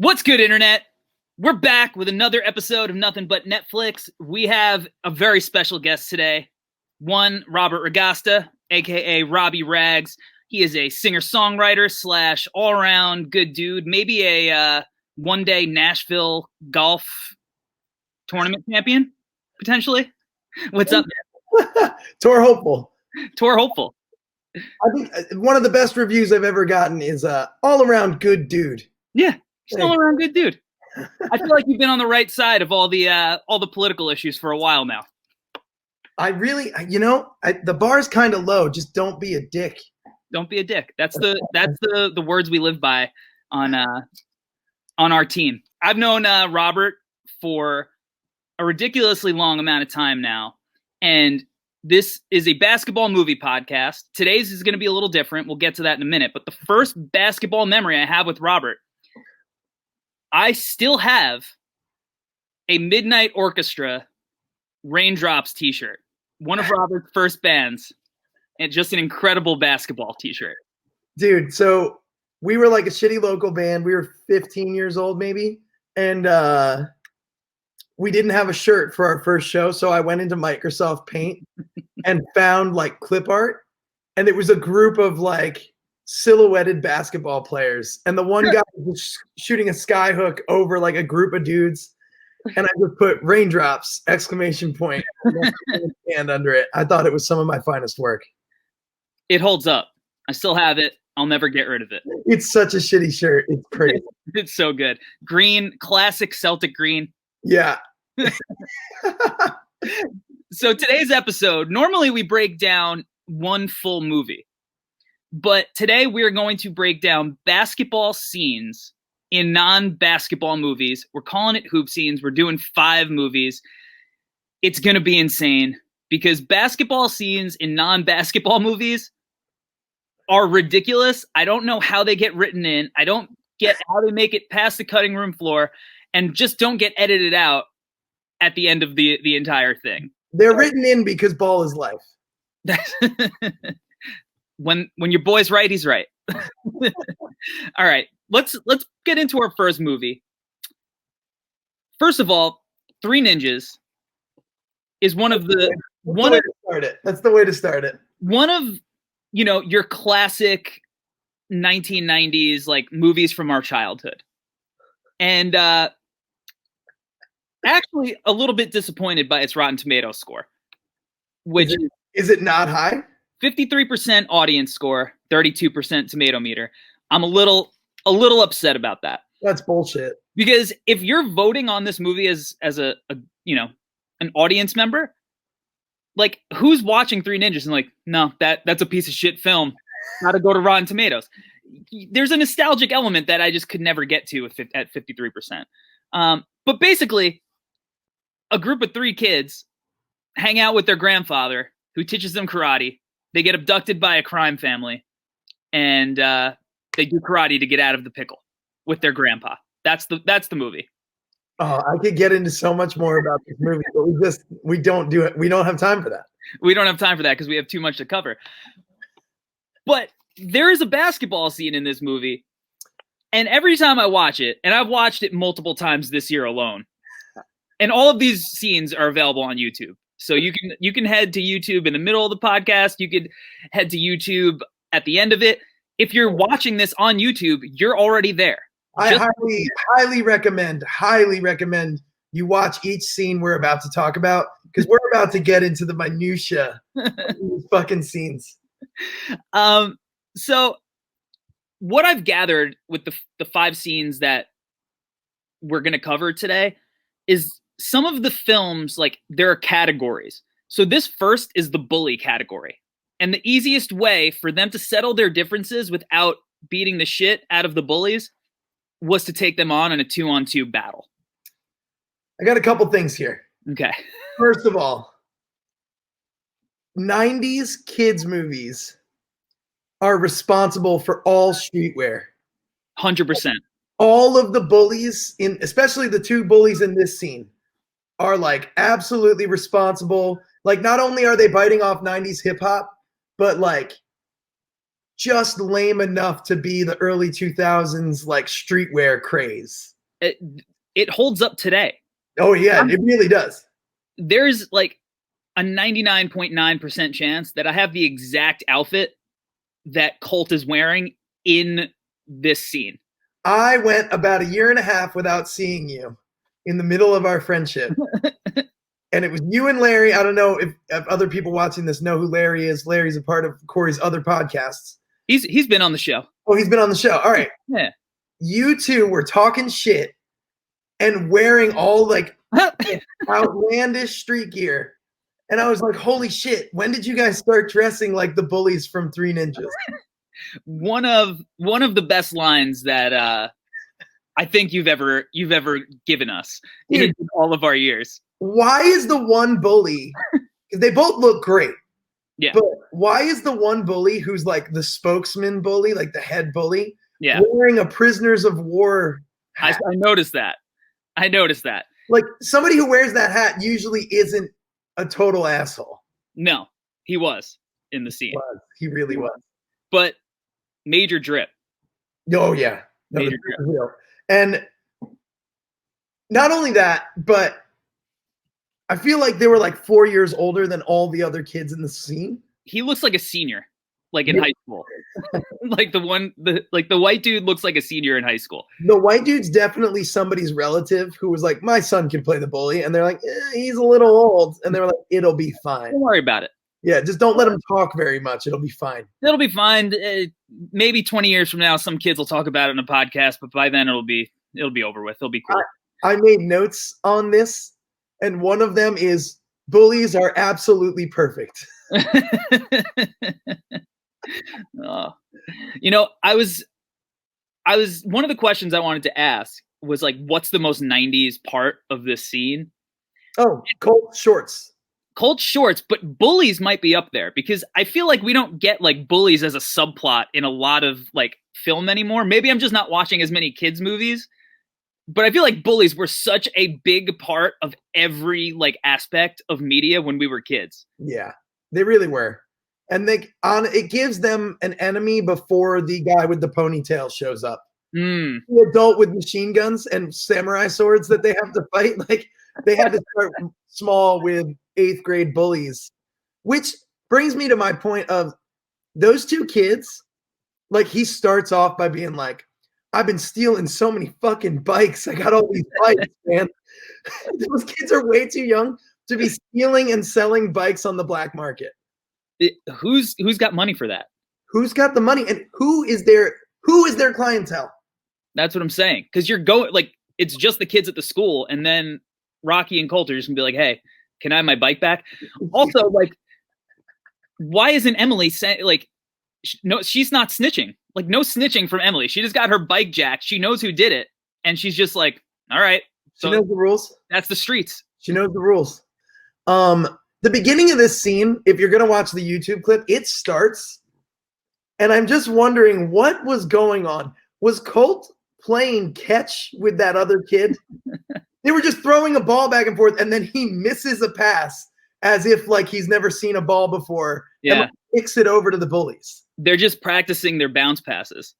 What's good, Internet? We're back with another episode of Nothing But Netflix. We have a very special guest today. One, Robert Regasta, a.k.a. Robbie Rags. He is a singer-songwriter / all-around good dude. Maybe a one-day Nashville golf tournament champion, potentially. What's up, man? Tour hopeful. I think one of the best reviews I've ever gotten is all-around good dude. Yeah. Just all around good dude. I feel like you've been on the right side of all the political issues for a while now. I really, the bar's kind of low. Just don't be a dick. Don't be a dick. That's the words we live by on our team. I've known Robert for a ridiculously long amount of time now, and this is a basketball movie podcast. Today's is going to be a little different. We'll get to that in a minute. But the first basketball memory I have with Robert, I still have a Midnight Orchestra Raindrops t-shirt. One of Robert's first bands. And just an incredible basketball t-shirt. Dude, so we were like a shitty local band. We were 15 years old maybe. And we didn't have a shirt for our first show. So I went into Microsoft Paint and found like clip art. And it was a group of like silhouetted basketball players, and the one guy was shooting a sky hook over like a group of dudes, and I just put raindrops ! And under it. I thought it was some of my finest work. It holds up. I still have it. I'll never get rid of it. It's such a shitty shirt. It's crazy. It's so good. Green, classic Celtic green. Yeah. So today's episode, normally we break down one full movie. But today we're going to break down basketball scenes in non-basketball movies. We're calling it Hoop Scenes. We're doing 5 movies. It's going to be insane because basketball scenes in non-basketball movies are ridiculous. I don't know how they get written in. I don't get how they make it past the cutting room floor and just don't get edited out at the end of the entire thing. They're written in because ball is life. When your boy's right, he's right. All right, let's get into our first movie. First of all, Three Ninjas is That's the way to start it. One of your classic 1990s like movies from our childhood, and actually a little bit disappointed by its Rotten Tomatoes score, which is it not high? 53% audience score, 32% tomato meter. I'm a little upset about that. That's bullshit. Because if you're voting on this movie as an audience member, like who's watching Three Ninjas and like, no, that's a piece of shit film. Gotta go to Rotten Tomatoes. There's a nostalgic element that I just could never get to at 53%. But basically, a group of 3 kids hang out with their grandfather who teaches them karate. They get abducted by a crime family, and they do karate to get out of the pickle with their grandpa. That's the movie. Oh, I could get into so much more about this movie, but we don't do it. We don't have time for that. We don't have time for that because we have too much to cover. But there is a basketball scene in this movie, and every time I watch it, and I've watched it multiple times this year alone, and all of these scenes are available on YouTube. So you can head to YouTube in the middle of the podcast. You could head to YouTube at the end of it. If you're watching this on YouTube, you're already there. I highly recommend you watch each scene we're about to talk about because we're about to get into the minutia of these fucking scenes. So what I've gathered with the 5 scenes that we're going to cover today is some of the films, like there are categories. So this first is the bully category. And the easiest way for them to settle their differences without beating the shit out of the bullies was to take them on in a 2-on-2 battle. I got a couple things here. Okay. First of all, 90s kids movies are responsible for all streetwear. 100%. All of the bullies, especially the 2 bullies in this scene, are like absolutely responsible. Like not only are they biting off 90s hip hop, but like just lame enough to be the early 2000s like streetwear craze. it, it holds up today. Oh yeah, it really does. There's like a 99.9% chance that I have the exact outfit that Colt is wearing in this scene. I went about a year and a half without seeing you in the middle of our friendship. And it was you and Larry. I don't know if other people watching this know who Larry is. Larry's a part of Corey's other podcasts. He's been on the show. Oh, he's been on the show. All right. Yeah. You two were talking shit and wearing all like outlandish street gear. And I was like, holy shit, when did you guys start dressing like the bullies from Three Ninjas? One of the best lines that I think you've ever given us in all of our years. Why is the one bully, because they both look great. Yeah. But why is the one bully who's like the spokesman bully, like the head bully, wearing a prisoners of war hat? I noticed that. Like somebody who wears that hat usually isn't a total asshole. No, he was in the scene. He really was. But major drip. Oh yeah. No, major drip. And not only that, but I feel like they were like 4 years older than all the other kids in the scene. He looks like a senior, like in high school. Like the white dude looks like a senior in high school. The white dude's definitely somebody's relative who was like, my son can play the bully. And they're like, he's a little old. And they were like, it'll be fine. Don't worry about it. Yeah, just don't let him talk very much. It'll be fine. It'll be fine. Maybe 20 years from now, some kids will talk about it in a podcast, but by then it'll be over with. It'll be cool. I made notes on this, and one of them is bullies are absolutely perfect. You know, I was one of the questions I wanted to ask was like, what's the most 90s part of this scene? Oh, Colt shorts. Colt shorts, but bullies might be up there because I feel like we don't get like bullies as a subplot in a lot of like film anymore. Maybe I'm just not watching as many kids movies, but I feel like bullies were such a big part of every like aspect of media when we were kids. Yeah, they really were. And it gives them an enemy before the guy with the ponytail shows up. The adult with machine guns and samurai swords that they have to fight. Like they had to start small with 8th grade bullies, which brings me to my point of those two kids. Like he starts off by being like, I've been stealing so many fucking bikes. I got all these bikes, man. Those kids are way too young to be stealing and selling bikes on the black market. Who's got money for that? Who's got the money, and who is their clientele? That's what I'm saying. Because you're going like it's just the kids at the school, and then Rocky and Colt are just gonna be like, "Hey, can I have my bike back?" Also, like, why isn't Emily saying like, no, she's not snitching. Like, no snitching from Emily. She just got her bike jacked. She knows who did it, and she's just like, "All right." So she knows the rules. That's the streets. She knows the rules. The beginning of this scene, if you're going to watch the YouTube clip, it starts, and I'm just wondering what was going on. Was Colt playing catch with that other kid? They were just throwing a ball back and forth, and then he misses a pass as if like he's never seen a ball before. Yeah. And kicks it over to the bullies. They're just practicing their bounce passes.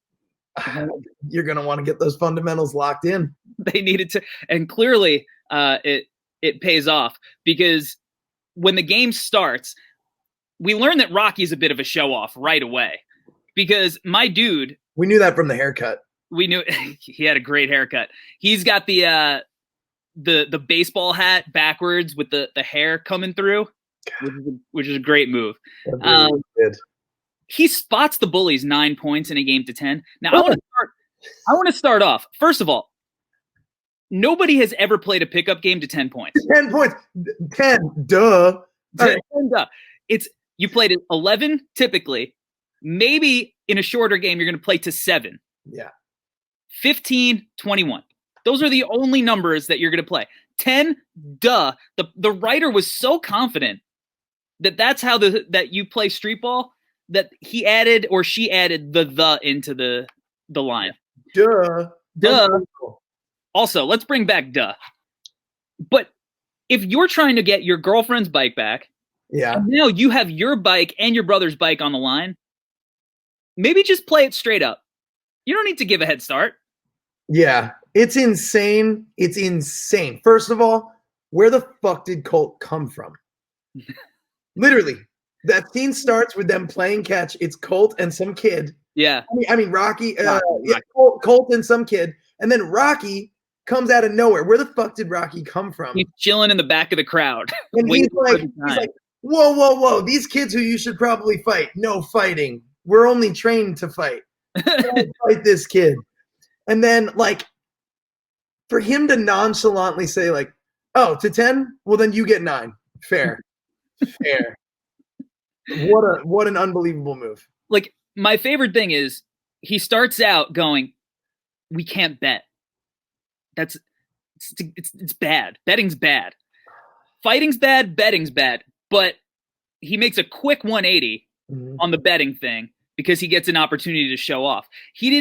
You're going to want to get those fundamentals locked in. They needed to, and clearly it pays off because when the game starts, we learn that Rocky's a bit of a show off right away because my dude. We knew that from the haircut. We knew he had a great haircut. He's got the baseball hat backwards with the hair coming through, which is a great move. Really he spots the bullies 9 points in a game to 10. Now I want to start off. First of all, nobody has ever played a pickup game to 10 points. 10 points. 10. Duh. 10, duh. You played it 11 typically. Maybe in a shorter game, you're going to play to 7. Yeah. 15, 21. Those are the only numbers that you're going to play. 10, duh. The writer was so confident that that's how that you play street ball that he added or she added the into the line. Duh. Also, let's bring back duh. But if you're trying to get your girlfriend's bike back, and now you have your bike and your brother's bike on the line, maybe just play it straight up. You don't need to give a head start. Yeah. It's insane. It's insane. First of all, where the fuck did Colt come from? Literally, that scene starts with them playing catch. It's Colt and some kid. Yeah. I mean Rocky. Rocky. Yeah, Colt and some kid. And then Rocky comes out of nowhere. Where the fuck did Rocky come from? He's chilling in the back of the crowd. And he's like, whoa, whoa, whoa. These kids who you should probably fight. No fighting. We're only trained to fight. Don't fight this kid. And then, like, for him to nonchalantly say, like, oh, to 10? Well, then you get 9. Fair. Fair. What an unbelievable move. Like, my favorite thing is he starts out going, we can't bet. It's bad. Betting's bad. Fighting's bad. Betting's bad. But he makes a quick 180 on the betting thing because he gets an opportunity to show off. He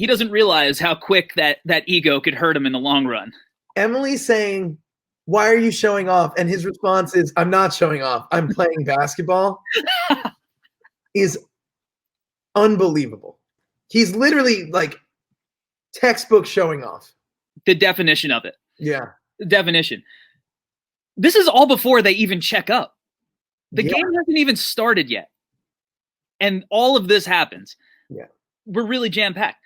doesn't realize how quick that ego could hurt him in the long run. Emily's saying, why are you showing off? And his response is, I'm not showing off. I'm playing basketball. Is unbelievable. He's literally like textbook showing off. The definition of it. Yeah. The definition. This is all before they even check up. The game hasn't even started yet. And all of this happens. Yeah. We're really jam-packed.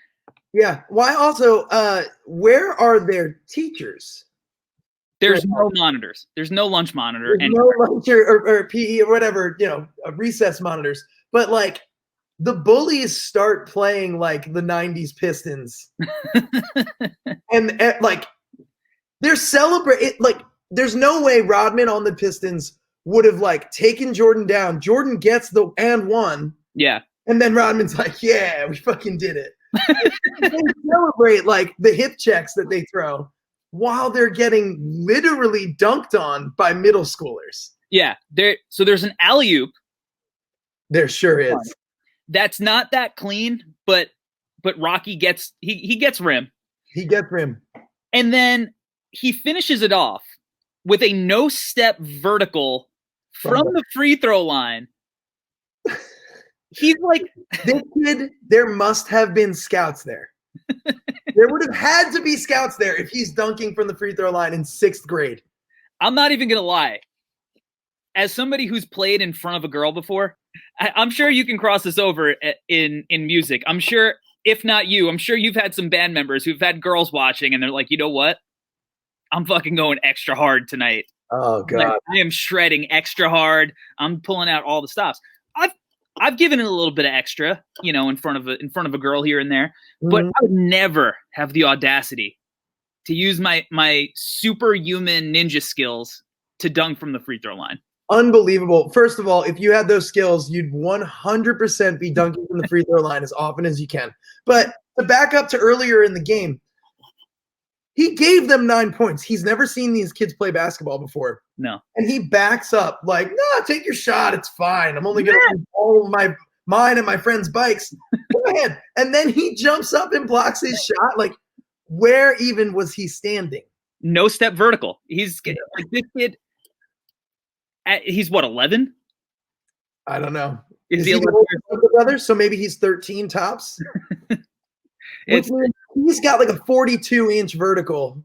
Yeah. Why also, where are their teachers? There's no monitors. There's no lunch monitor. There's no lunch or PE or whatever, recess monitors. But like the bullies start playing like the 90s Pistons. and like they're celebrating. Like there's no way Rodman on the Pistons would have like taken Jordan down. Jordan gets the and one. Yeah. And then Rodman's like, yeah, we fucking did it. They celebrate like the hip checks that they throw while they're getting literally dunked on by middle schoolers. Yeah. So there's an alley-oop. There sure is. That's not that clean, but Rocky gets he gets rim. He gets rim. And then he finishes it off with a no-step vertical from the free throw line. He's like, this kid, there must have been scouts there. There would have had to be scouts there if he's dunking from the free throw line in 6th grade. I'm not even going to lie. As somebody who's played in front of a girl before, I'm sure you can cross this over in music. I'm sure, if not you, I'm sure you've had some band members who've had girls watching and they're like, you know what? I'm fucking going extra hard tonight. Oh, God. Like, I am shredding extra hard. I'm pulling out all the stops. I've given it a little bit of extra, in front of a girl here and there, but I would never have the audacity to use my superhuman ninja skills to dunk from the free throw line. Unbelievable. First of all, if you had those skills, you'd 100% be dunking from the free throw line as often as you can. But to back up to earlier in the game, he gave them 9 points. He's never seen these kids play basketball before. No. And he backs up like, no, take your shot. It's fine. I'm only going to use all of mine and my friends' bikes. Go ahead. And then he jumps up and blocks his shot. Like, where even was he standing? No step vertical. He's like this kid. He's what, 11? I don't know. Is he 11 brother? So maybe he's 13 tops. He's got like a 42-inch vertical.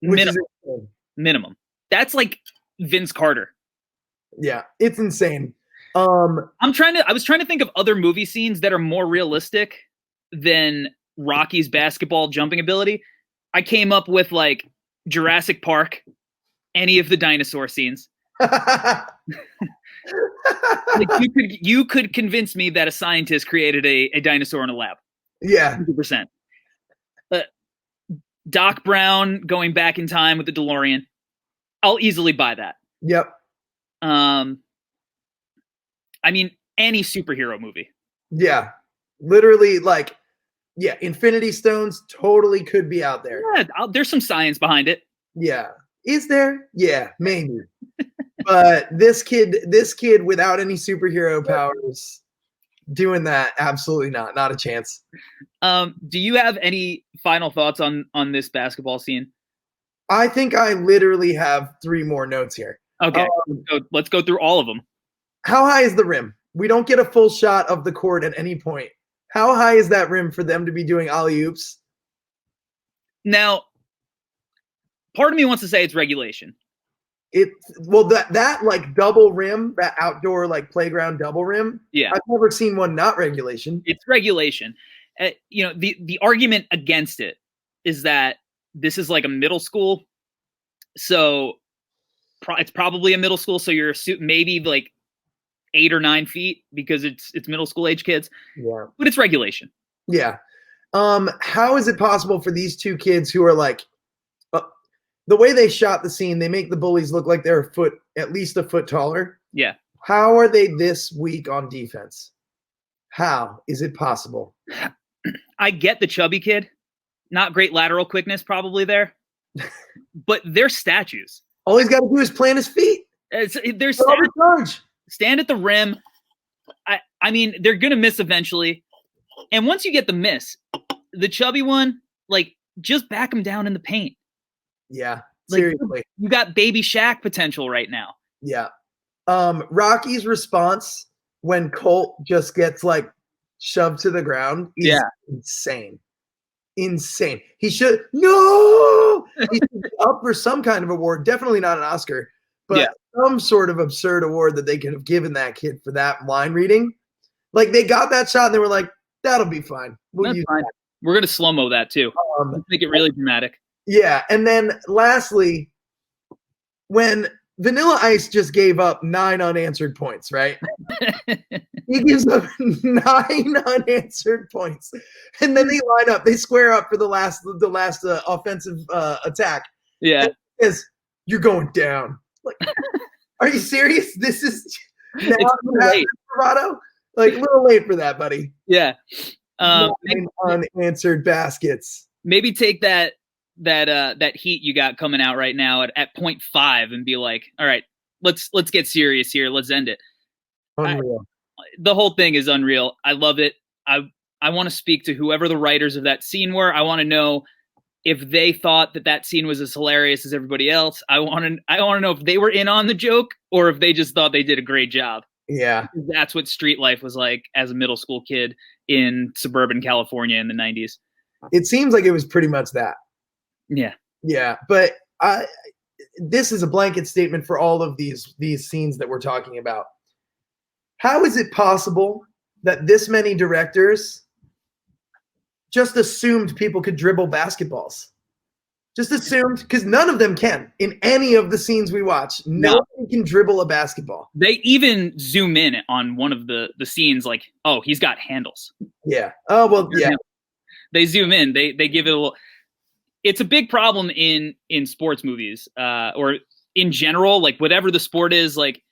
Minimum. That's like Vince Carter. Yeah, it's insane. I was trying to think of other movie scenes that are more realistic than Rocky's basketball jumping ability. I came up with like Jurassic Park, any of the dinosaur scenes. Like you could convince me that a scientist created a dinosaur in a lab. Yeah, 100%. Doc Brown going back in time with the DeLorean. I'll easily buy that. Yep. I mean, any superhero movie. Yeah, literally, like, yeah, Infinity Stones totally could be out there. Yeah, there's some science behind it. Yeah, is there? Yeah, maybe. But this kid without any superhero powers doing that, absolutely not a chance. Do you have any final thoughts on this basketball scene? I think I literally have 3 more notes here. Okay, so let's go through all of them. How high is the rim? We don't get a full shot of the court at any point. How high is that rim for them to be doing alley-oops? Now, part of me wants to say it's regulation. That like double rim, that outdoor like playground double rim. Yeah, I've never seen one not regulation. it's regulation. The argument against it is that this is like a middle school, so it's probably a middle school. So you're maybe like 8 or 9 feet because it's middle school age kids. Yeah, but it's regulation. Yeah. How is it possible for these two kids who are like, the way they shot the scene, they make the bullies look like they're at least a foot taller. Yeah. How are they this weak on defense? How is it possible? I get the chubby kid, not great lateral quickness probably there, but they're statues. All he's got to do is plant his feet. They're stand at the rim. I mean, they're going to miss eventually. And once you get the miss, the chubby one, like, just back him down in the paint. Yeah, seriously. Like, you got baby Shaq potential right now. Yeah. Rocky's response when Colt just gets like shoved to the ground is insane. Insane. He should He should be up for some kind of award. Definitely not an Oscar, but some sort of absurd award that they could have given that kid for that line reading. Like, they got that shot and they were like, that'll be fine. That's fine. We're gonna slow-mo that too. Make it really dramatic. Yeah, and then lastly, when Vanilla Ice just gave up 9 unanswered points, right? He gives up 9 unanswered points, and then they line up, they square up for the last offensive attack. Yeah, says, "You're going down." Like, are you serious? This is late. Bravado? Like, a little late for that, buddy. Yeah. 9 unanswered baskets. Maybe take that heat you got coming out right now at 0.5 and be like, all right, let's get serious here. Let's end it. Unreal. The whole thing is unreal. I love it. I want to speak to whoever the writers of that scene were. I want to know if they thought that scene was as hilarious as everybody else. I want to know if they were in on the joke or if they just thought they did a great job. Yeah. That's what street life was like as a middle school kid in suburban California in the 90s. It seems like it was pretty much that. Yeah. Yeah, but this is a blanket statement for all of these scenes that we're talking about. How is it possible that this many directors just assumed people could dribble basketballs? Just assumed, because none of them can. In any of the scenes we watch, nobody can dribble a basketball. They even zoom in on one of the scenes like, oh, he's got handles. Yeah. Oh, well, yeah. They zoom in. They give it a little. It's a big problem in sports movies or in general, like whatever the sport is. Like,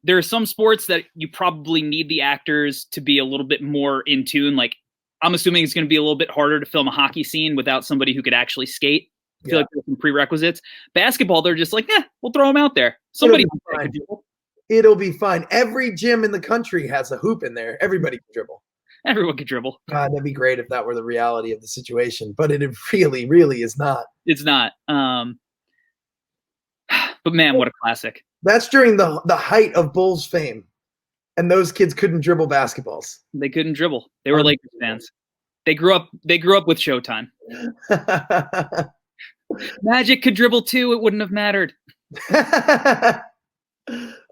there are some sports that you probably need the actors to be a little bit more in tune. Like, I'm assuming it's going to be a little bit harder to film a hockey scene without somebody who could actually skate. I feel like there's some prerequisites. Basketball, they're just like, we'll throw them out there. Somebody It'll be fine. Every gym in the country has a hoop in there. Everybody can dribble. Everyone can dribble. God, that'd be great if that were the reality of the situation, but it really, really is not. It's not. But man, what a classic. That's during the height of Bulls fame, and those kids couldn't dribble basketballs. They couldn't dribble. They were Lakers fans. They grew up with Showtime. Magic could dribble too. It wouldn't have mattered.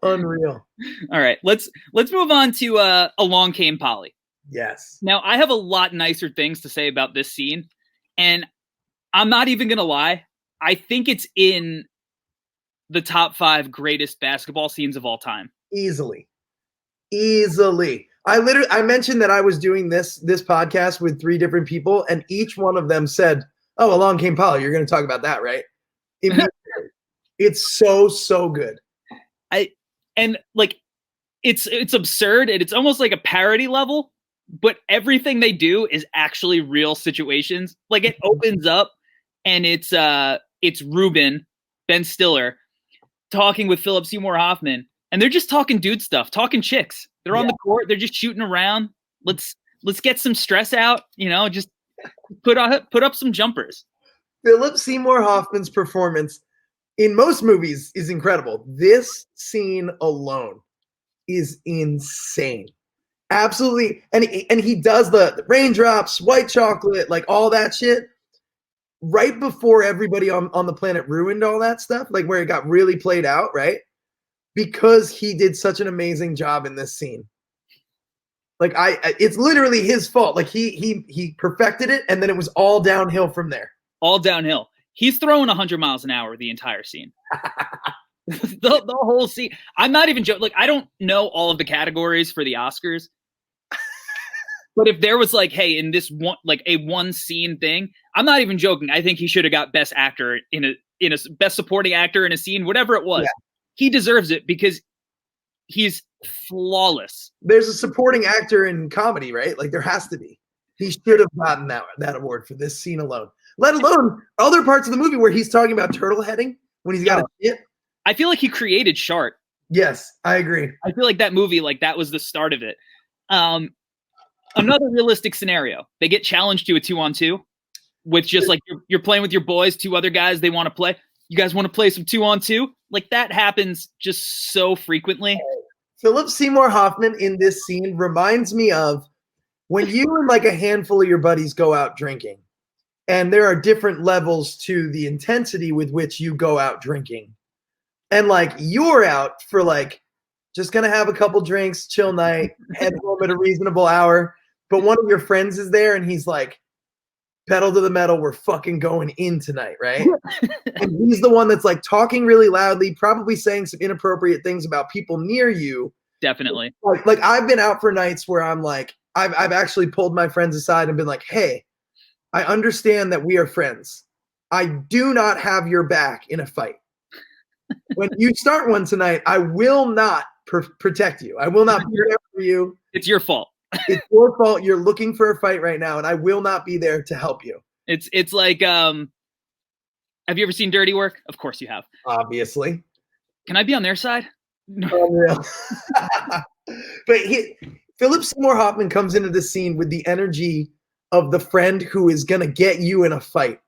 Unreal. All right, let's move on to Along Came Polly. Yes. Now, I have a lot nicer things to say about this scene, and I'm not even going to lie. I think it's in the top 5 greatest basketball scenes of all time. Easily. I mentioned that I was doing this podcast with 3 different people, and each one of them said, "Oh, Along Came Polly. You're going to talk about that, right?" It's so good. It's absurd, and it's almost like a parody level. But everything they do is actually real situations. Like, it opens up and it's Ruben, Ben Stiller, talking with Philip Seymour Hoffman, and they're just talking dude stuff, talking chicks. They're on the court, they're just shooting around. Let's get some stress out, just put up some jumpers. Philip Seymour Hoffman's performance in most movies is incredible. This scene alone is insane. Absolutely. And he does the raindrops, white chocolate, like all that shit. right before everybody on the planet ruined all that stuff, like where it got really played out, right? Because he did such an amazing job in this scene. Like it's literally his fault. Like he perfected it, and then it was all downhill from there. All downhill. He's throwing 100 miles an hour the entire scene. the whole scene. I'm not even joking. Like, I don't know all of the categories for the Oscars. But if there was like, hey, in this one, like a one scene thing, I'm not even joking. I think he should have got best actor in a best supporting actor in a scene, whatever it was. Yeah. He deserves it because he's flawless. There's a supporting actor in comedy, right? Like there has to be. He should have gotten that award for this scene alone, let alone other parts of the movie where he's talking about turtle heading when he's got a shit. I feel like he created Shart. Yes, I agree. I feel like that movie, like that was the start of it. Another realistic scenario. They get challenged to a 2-on-2 with just like you're playing with your boys, 2 other guys they want to play. You guys want to play some 2-on-2? Like that happens just so frequently. Philip Seymour Hoffman in this scene reminds me of when you and like a handful of your buddies go out drinking, and there are different levels to the intensity with which you go out drinking. And like you're out for like just gonna have a couple drinks, chill night, head home at a reasonable hour. But one of your friends is there and he's like, pedal to the metal, we're fucking going in tonight, right? And he's the one that's like talking really loudly, probably saying some inappropriate things about people near you. Definitely. Like I've been out for nights where I'm like, I've actually pulled my friends aside and been like, hey, I understand that we are friends. I do not have your back in a fight. When you start one tonight, I will not protect you. I will not be there for you. It's your fault. It's your fault. You're looking for a fight right now, and I will not be there to help you. It's like, have you ever seen Dirty Work? Of course you have. Obviously. Can I be on their side? Unreal. But Philip Seymour Hoffman comes into the scene with the energy of the friend who is going to get you in a fight.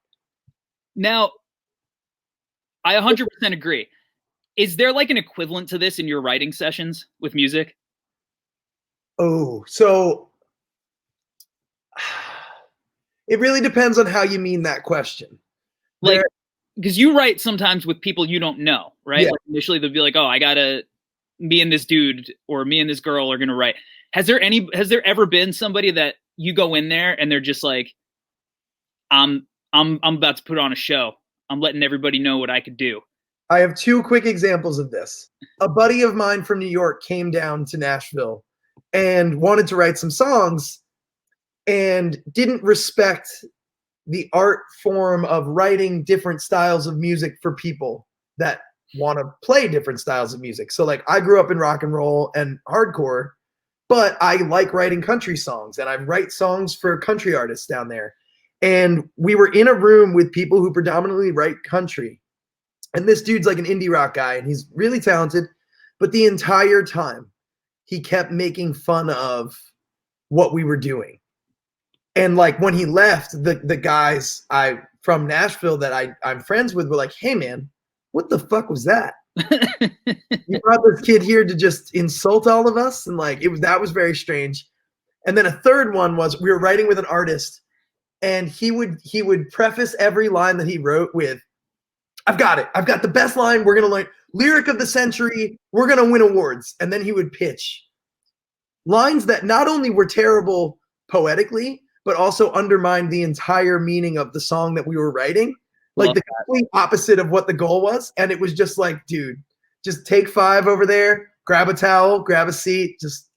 Now, I 100% agree. Is there like an equivalent to this in your writing sessions with music? Oh, so it really depends on how you mean that question. Like, because you write sometimes with people you don't know, right? Yeah. Like initially they'll be like, oh, me and this dude or me and this girl are going to write. Has there ever been somebody that you go in there and they're just like, I'm about to put on a show. I'm letting everybody know what I could do. I have 2 quick examples of this. A buddy of mine from New York came down to Nashville and wanted to write some songs and didn't respect the art form of writing different styles of music for people that want to play different styles of music. So like I grew up in rock and roll and hardcore, but I like writing country songs and I write songs for country artists down there. And we were in a room with people who predominantly write country. And this dude's like an indie rock guy and he's really talented, but the entire time he kept making fun of what we were doing. And like when he left, the guys from Nashville that I'm friends with were like, hey man, what the fuck was that? You brought this kid here to just insult all of us? And like that was very strange. And then a third one was we were writing with an artist and he would preface every line that he wrote with, I've got it. I've got the best line. We're going to learn lyric of the century. We're going to win awards. And then he would pitch lines that not only were terrible poetically, but also undermined the entire meaning of the song that we were writing. Like the complete opposite of what the goal was. And it was just like, dude, just take 5 over there, grab a towel, grab a seat, just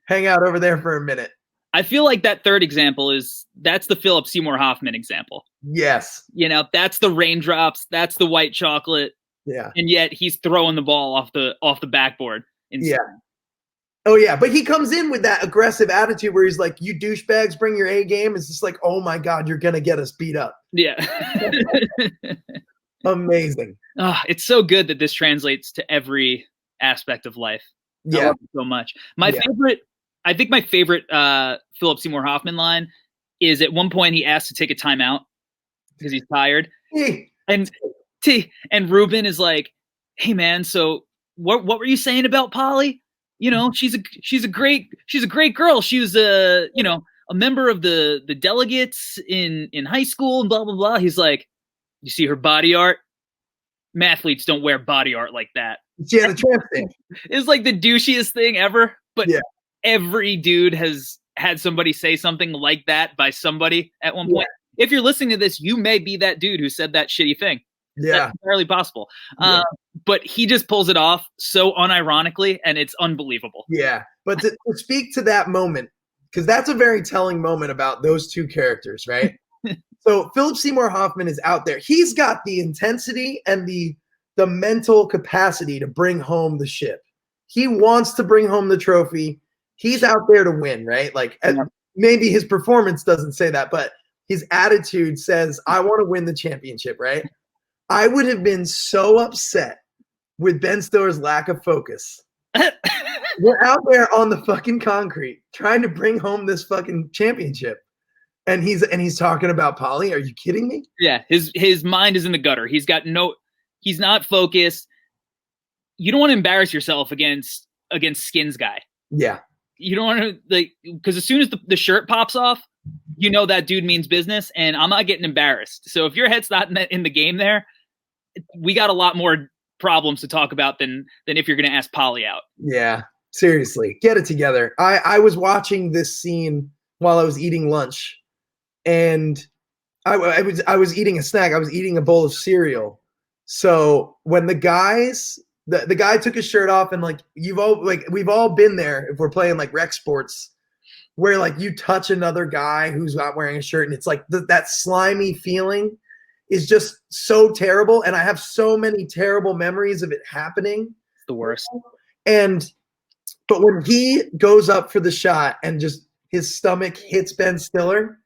hang out over there for a minute. I feel like that third example that's the Philip Seymour Hoffman example. Yes. You know, that's the raindrops, that's the white chocolate. Yeah. And yet he's throwing the ball off the backboard. Yeah. Oh yeah. But he comes in with that aggressive attitude where he's like, you douchebags, bring your A game. It's just like, oh my God, you're going to get us beat up. Yeah. Amazing. It's so good that this translates to every aspect of life. Yeah. I love it so much. I think my favorite Philip Seymour Hoffman line is at one point he asks to take a timeout because he's tired. And Ruben is like, hey man, so what were you saying about Polly? You know, she's a great girl. She was a member of the delegates in high school and blah blah blah. He's like, you see her body art? Mathletes don't wear body art like that. Yeah, the tramp thing. It's like the douchiest thing ever. But yeah. Every dude has had somebody say something like that by somebody at one point. Yeah. If you're listening to this, you may be that dude who said that shitty thing. Yeah. That's entirely possible. Yeah. But he just pulls it off so unironically, and it's unbelievable. Yeah. But to speak to that moment, because that's a very telling moment about those two characters, right? So Philip Seymour Hoffman is out there. He's got the intensity and the mental capacity to bring home the ship. He wants to bring home the trophy. He's out there to win, right? Like maybe his performance doesn't say that, but his attitude says, I want to win the championship, right? I would have been so upset with Ben Stiller's lack of focus. We're out there on the fucking concrete trying to bring home this fucking championship. And he's talking about Polly. Are you kidding me? Yeah, his mind is in the gutter. He's not focused. You don't want to embarrass yourself against Skins guy. Yeah. You don't want to, like, because as soon as the shirt pops off, you know that dude means business, and I'm not getting embarrassed. So if your head's not in the game there, we got a lot more problems to talk about than if you're going to ask Polly out. Yeah, seriously, get it together. I was watching this scene while I was eating lunch, and I was eating a snack. I was eating a bowl of cereal. So when the guys, the guy took his shirt off, and like we've all been there if we're playing like rec sports, where like you touch another guy who's not wearing a shirt, and it's like that slimy feeling is just so terrible. And I have so many terrible memories of it happening. It's the worst. But when he goes up for the shot and just his stomach hits Ben Stiller,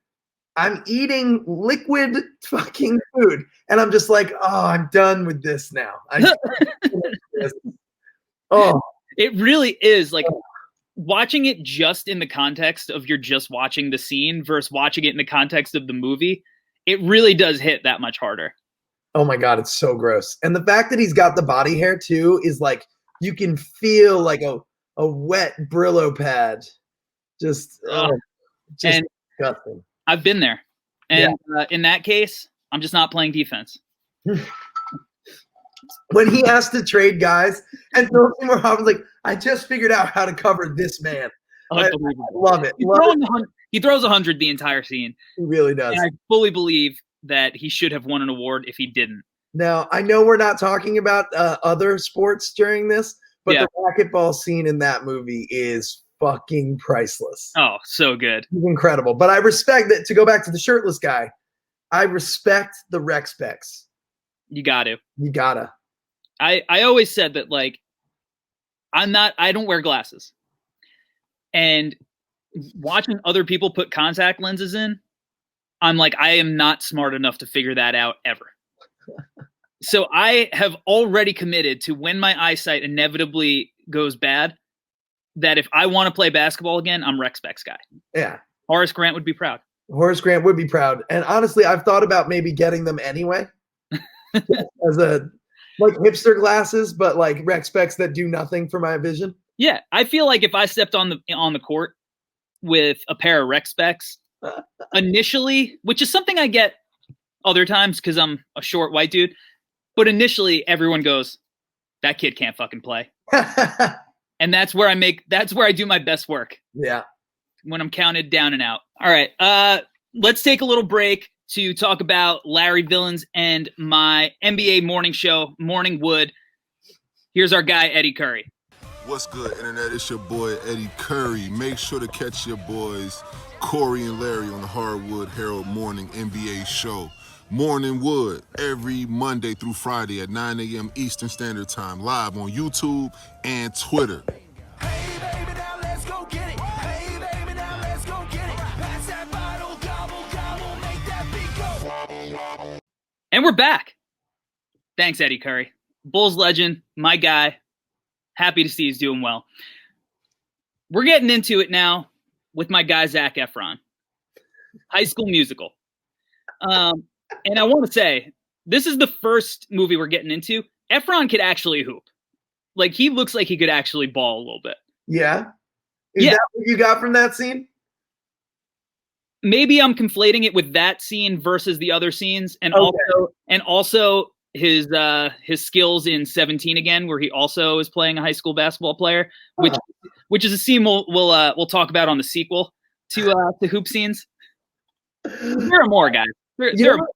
I'm eating liquid fucking food. And I'm just like, oh, I'm done with this now. Oh, it really is like watching it just in the context of you're just watching the scene versus watching it in the context of the movie. It really does hit that much harder. Oh my God, it's so gross. And the fact that he's got the body hair too is like, you can feel like a wet Brillo pad. Just disgusting. I've been there. And in that case, I'm just not playing defense. When he has to trade guys, and Philip Seymour Hoffman's like, I just figured out how to cover this man. I love it. He throws 100 the entire scene. He really does. And I fully believe that he should have won an award if he didn't. Now, I know we're not talking about other sports during this, but the racquetball scene in that movie is fucking priceless. Oh, so good. It's incredible. But I respect that, to go back to the shirtless guy, I respect the rec specs. You got to. You gotta. I always said that, like, I don't wear glasses. And watching other people put contact lenses in, I'm like, I am not smart enough to figure that out ever. So I have already committed to, when my eyesight inevitably goes bad, that if I want to play basketball again, I'm rec specs guy. Yeah. Horace Grant would be proud. Horace Grant would be proud. And honestly, I've thought about maybe getting them anyway. As like hipster glasses, but like rec specs that do nothing for my vision. Yeah, I feel like if I stepped on the court with a pair of rec specs initially, which is something I get other times because I'm a short white dude, but initially everyone goes, that kid can't fucking play. And that's where I do my best work. Yeah. When I'm counted down and out. All right. Let's take a little break to talk about Larry Villains and my NBA morning show, Morning Wood. Here's our guy, Eddie Curry. What's good, Internet? It's your boy, Eddie Curry. Make sure to catch your boys, Corey and Larry, on the Hardwood Herald Morning NBA show. Morning Wood, every Monday through Friday at 9 a.m. Eastern Standard Time, live on YouTube and Twitter. Hey, baby, now let's go get it. Hey, baby, now let's go get it. Pass that bottle, gobble, gobble, make that beat go. And we're back. Thanks, Eddie Curry. Bulls legend, my guy. Happy to see he's doing well. We're getting into it now with my guy, Zac Efron. High School Musical. And I want to say, this is the first movie we're getting into. Efron could actually hoop. Like, he looks like he could actually ball a little bit. Yeah? Is that what you got from that scene? maybe I'm conflating it with that scene versus the other scenes, and Okay. also his skills in 17 again, where he also is playing a high school basketball player, which is a scene we'll talk about on the sequel to Hoop Scenes. There are more, guys. You know,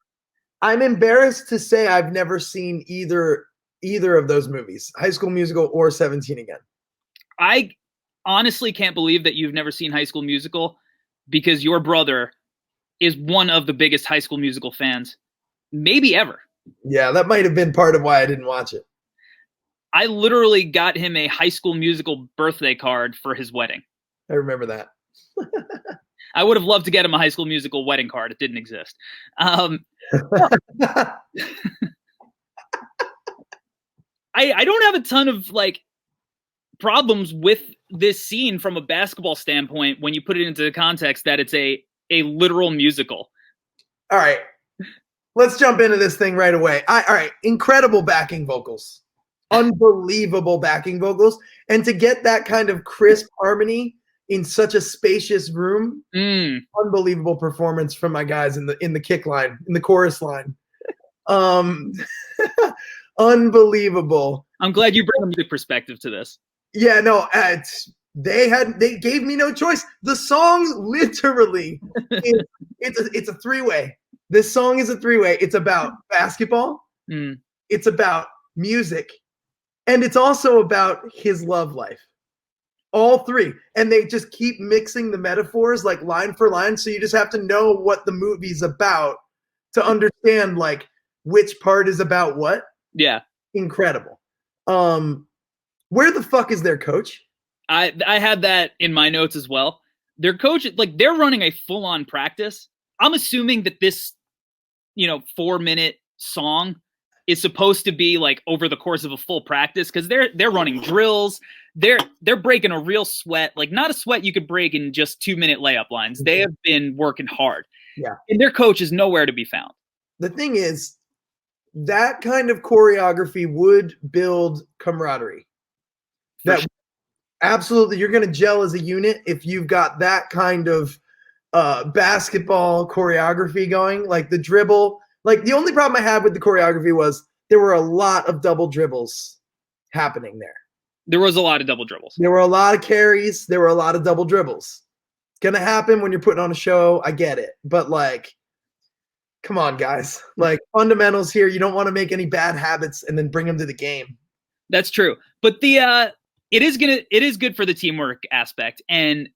I'm embarrassed to say I've never seen either of those movies, High School Musical or 17 again. I honestly can't believe that you've never seen High School Musical, because your brother is one of the biggest High School Musical fans maybe ever. Yeah, that might have been part of why I didn't watch it. I literally got him a High School Musical birthday card for his wedding. I remember that. I would have loved to get him a High School Musical wedding card. It didn't exist. I don't have a ton of like problems with this scene from a basketball standpoint when you put it into the context that it's a literal musical. All right. Let's jump into this thing right away. All right. Incredible backing vocals. Unbelievable backing vocals. And to get that kind of crisp harmony in such a spacious room, unbelievable performance from my guys in the kick line, in the chorus line. Unbelievable. I'm glad you bring a music perspective to this. Yeah, no, they gave me no choice. The song literally it's a three-way. This song is a three-way. It's about basketball, it's about music, and it's also about his love life. All three. And they just keep mixing the metaphors like line for line, so you just have to know what the movie's about to understand like which part is about what. Yeah. Incredible. Where the fuck is their coach? I had that in my notes as well. Their coach, like, they're running a full-on practice. I'm assuming that this, 4-minute song is supposed to be like over the course of a full practice, because they're running drills. They're breaking a real sweat, like not a sweat you could break in just 2-minute layup lines. They have been working hard. Yeah. And their coach is nowhere to be found. The thing is, that kind of choreography would build camaraderie. That sure. Absolutely, you're going to gel as a unit if you've got that kind of basketball choreography going, like the dribble. Like the only problem I had with the choreography was there were a lot of double dribbles happening there. There was a lot of double dribbles. There were a lot of carries. There were a lot of double dribbles. It's going to happen when you're putting on a show. I get it. But like, come on, guys. Like fundamentals here. You don't want to make any bad habits and then bring them to the game. That's true. But it is good for the teamwork aspect. And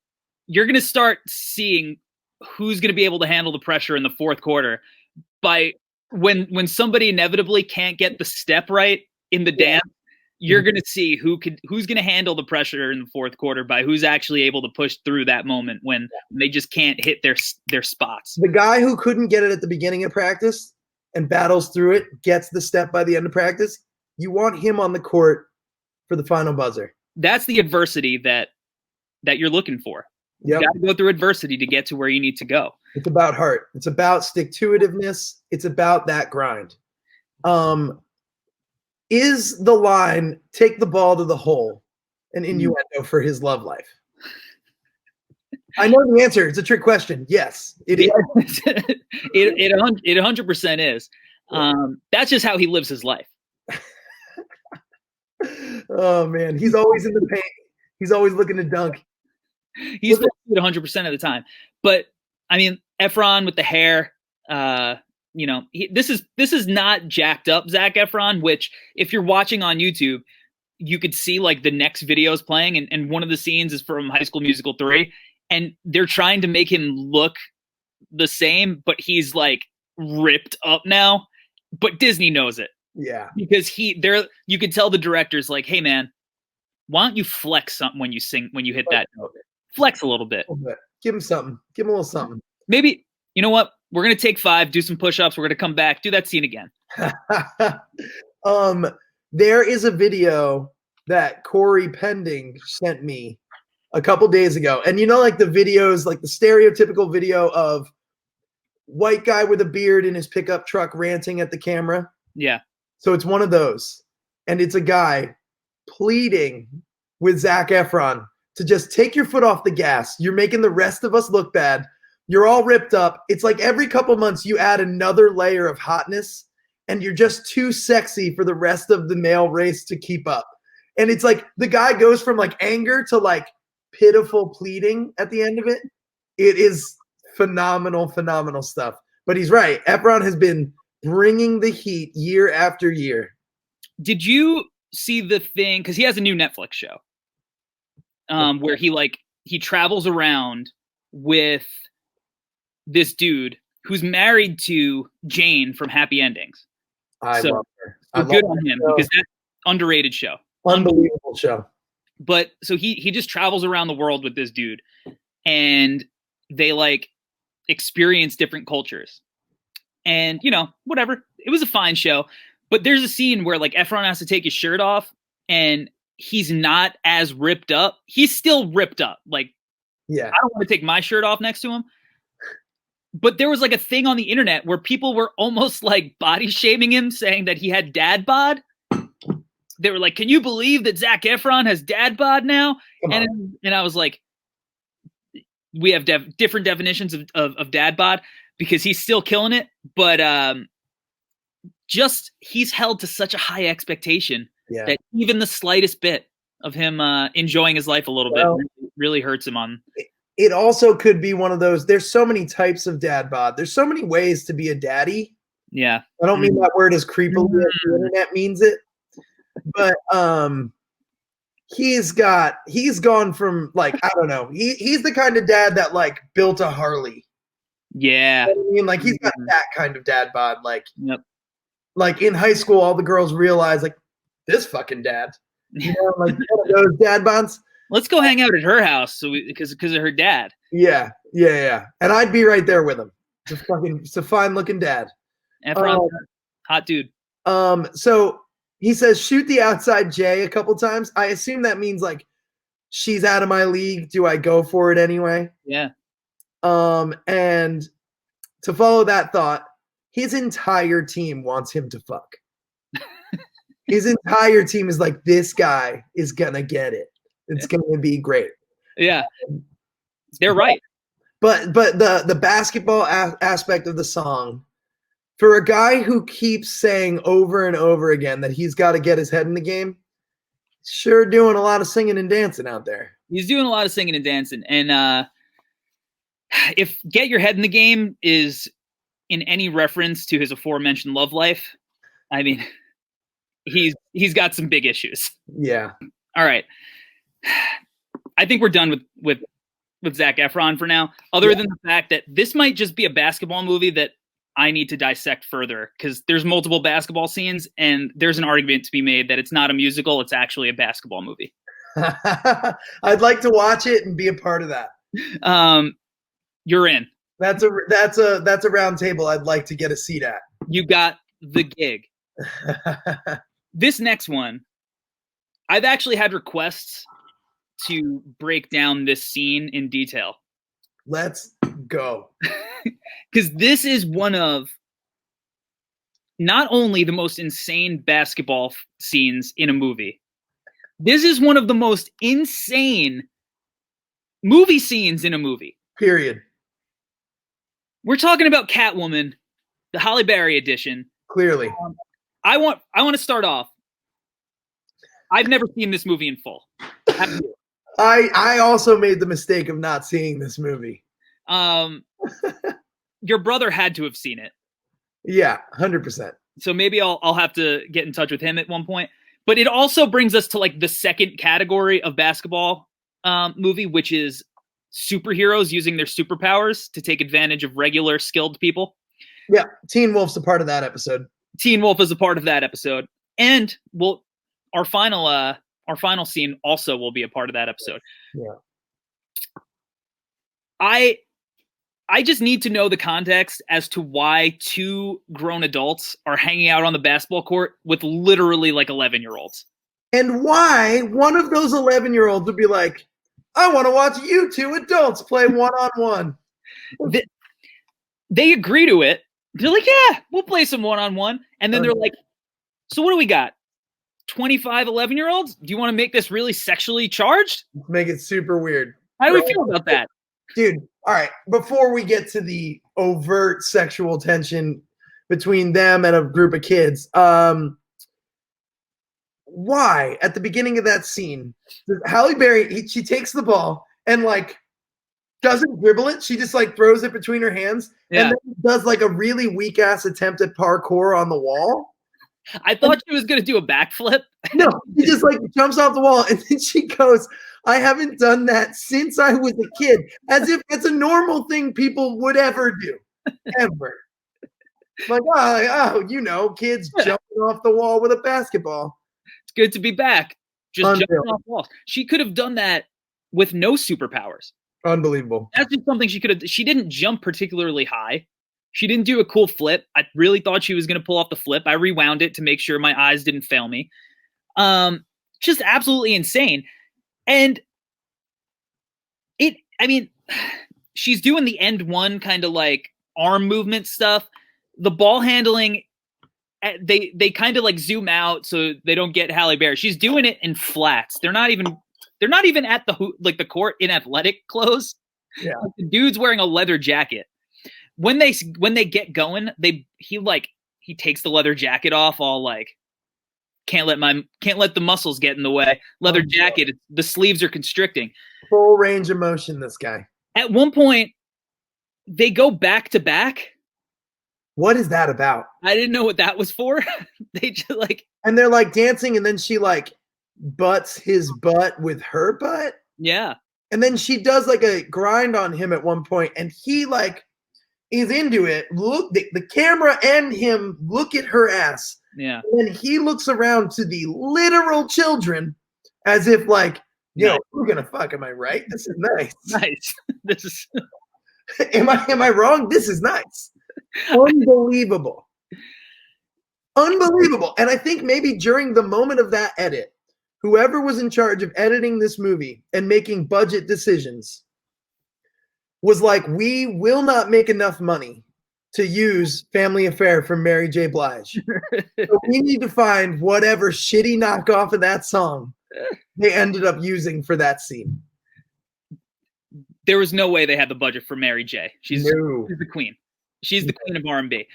you're going to start seeing who's going to be able to handle the pressure in the fourth quarter by when somebody inevitably can't get the step right in the dance. You're going to see who's going to handle the pressure in the fourth quarter by who's actually able to push through that moment when they just can't hit their spots. The guy who couldn't get it at the beginning of practice and battles through it, gets the step by the end of practice. You want him on the court for the final buzzer. That's the adversity that you're looking for. Yep. You got to go through adversity to get to where you need to go. It's about heart. It's about stick-to-itiveness. It's about that grind. Is the line, take the ball to the hole, an innuendo for his love life? I know the answer. It's a trick question. Yes, it is. It 100% is. That's just how he lives his life. Oh, man. He's always in the paint. He's always looking to dunk. He's supposed to do it 100% of the time. But, I mean, Efron with the hair, this is not jacked up Zac Efron, which if you're watching on YouTube, you could see like the next videos playing. And one of the scenes is from High School Musical 3. And they're trying to make him look the same, but he's like ripped up now. But Disney knows it. Yeah. Because you could tell the director's like, hey man, why don't you flex something when you hit that note? Flex a little bit. Give him something. Give him a little something. Maybe, you know what? We're going to take 5, do some push-ups. We're going to come back, do that scene again. There is a video that Corey Pending sent me a couple days ago. And like the videos, like the stereotypical video of white guy with a beard in his pickup truck ranting at the camera. Yeah. So it's one of those. And it's a guy pleading with Zac Efron to just take your foot off the gas. You're making the rest of us look bad. You're all ripped up. It's like every couple months you add another layer of hotness, and you're just too sexy for the rest of the male race to keep up. And it's like the guy goes from like anger to like pitiful pleading at the end of it. It is phenomenal, phenomenal stuff. But he's right. Efron has been bringing the heat year after year. Did you see the thing? Because he has a new Netflix show where he travels around with this dude who's married to Jane from Happy Endings. I love her. So good on him because that's underrated show. Unbelievable show. But so he just travels around the world with this dude, and they like experience different cultures. And whatever. It was a fine show. But there's a scene where like Efron has to take his shirt off, and he's not as ripped up. He's still ripped up. Like, yeah, I don't want to take my shirt off next to him. But there was like a thing on the internet where people were almost like body shaming him, saying that he had dad bod. They were like, "Can you believe that Zac Efron has dad bod now?" And I was like, we have different definitions of dad bod because he's still killing it. But just he's held to such a high expectation that even the slightest bit of him enjoying his life a little bit really hurts him on. It also could be one of those. There's so many types of dad bod. There's so many ways to be a daddy. Yeah. I don't mean that word as creepily as the internet means it. But he's gone from like, I don't know. He's the kind of dad that like built a Harley. Yeah. You know what I mean? Like he's got that kind of dad bod. Like, yep. Like in high school, all the girls realize like this fucking dad. You know, like one of those dad bods. Let's go hang out at her house because of her dad. Yeah. And I'd be right there with him. It's a fine looking dad. Efron, hot dude. So he says, shoot the outside J a couple times. I assume that means like she's out of my league. Do I go for it anyway? Yeah. And to follow that thought, his entire team wants him to fuck. His entire team is like, this guy is gonna get it. It's gonna be great. Yeah, they're right. But the basketball aspect of the song, for a guy who keeps saying over and over again that he's got to get his head in the game, sure doing a lot of singing and dancing out there. He's doing a lot of singing and dancing. And if Get Your Head in the Game is in any reference to his aforementioned love life, I mean, he's got some big issues. Yeah. All right. I think we're done with Zac Efron for now, other than the fact that this might just be a basketball movie that I need to dissect further, because there's multiple basketball scenes and there's an argument to be made that it's not a musical, it's actually a basketball movie. I'd like to watch it and be a part of that. You're in. That's a round table I'd like to get a seat at. You got the gig. This next one, I've actually had requests to break down this scene in detail. Let's go. Because this is one of not only the most insane basketball scenes in a movie, this is one of the most insane movie scenes in a movie. Period. We're talking about Catwoman, the Halle Berry edition. Clearly. I want to start off. I've never seen this movie in full. Have you? I also made the mistake of not seeing this movie. Your brother had to have seen it. Yeah, 100%. So maybe I'll have to get in touch with him at one point. But it also brings us to like the second category of basketball movie, which is superheroes using their superpowers to take advantage of regular skilled people. Yeah, Teen Wolf's a part of that episode. Teen Wolf is a part of that episode. And our final scene also will be a part of that episode. Yeah. I just need to know the context as to why two grown adults are hanging out on the basketball court with literally like 11-year-olds. And why one of those 11-year-olds would be like, I want to watch you two adults play one-on-one. They agree to it. They're like, yeah, we'll play some one-on-one. And then they're like, so what do we got? 25 11-year-olds? Do you want to make this really sexually charged? Make it super weird. How do we feel about that? Dude, all right. Before we get to the overt sexual tension between them and a group of kids, why at the beginning of that scene, Halle Berry, she takes the ball and like doesn't dribble it. She just like throws it between her hands Yeah. and then does like a really weak ass attempt at parkour on the wall. I thought she was gonna do a backflip. No, she just like jumps off the wall and then she goes, I haven't done that since I was a kid, as if it's a normal thing people would ever do, ever. Like, oh, you know, kids jumping off the wall with a basketball. It's good to be back. Just Unreal. jumping off walls. She could have done that with no superpowers. Unbelievable. That's just something she could have. She didn't jump particularly high. She didn't do a cool flip. I really thought she was going to pull off the flip. I rewound it to make sure my eyes didn't fail me. Just absolutely insane. And I mean, she's doing the end one kind of like arm movement stuff. The ball handling, they kind of like zoom out so they don't get Halle Berry. She's doing it in flats. They're not even at the court in athletic clothes. Yeah. Like the dude's wearing a leather jacket. When they get going, he takes the leather jacket off, all like can't let the muscles get in the way. Leather jacket, the sleeves are constricting. Full range of motion, this guy. At one point, they go back to back. What is that about? I didn't know what that was for. They just like, and they're like dancing, and then she like butts his butt with her butt. Yeah. And then she does like a grind on him at one point, and he like is into it. Look, the camera and him look at her ass. Yeah. And then he looks around to the literal children as if like, yo, we're gonna fuck. Am I right? This is nice. Nice. This is. am I wrong? This is nice. Unbelievable. Unbelievable. And I think maybe during the moment of that edit, whoever was in charge of editing this movie and making budget decisions was like, we will not make enough money to use Family Affair from Mary J. Blige. So we need to find whatever shitty knockoff of that song they ended up using for that scene. There was no way they had the budget for Mary J. She's the queen. She's the queen of R&B.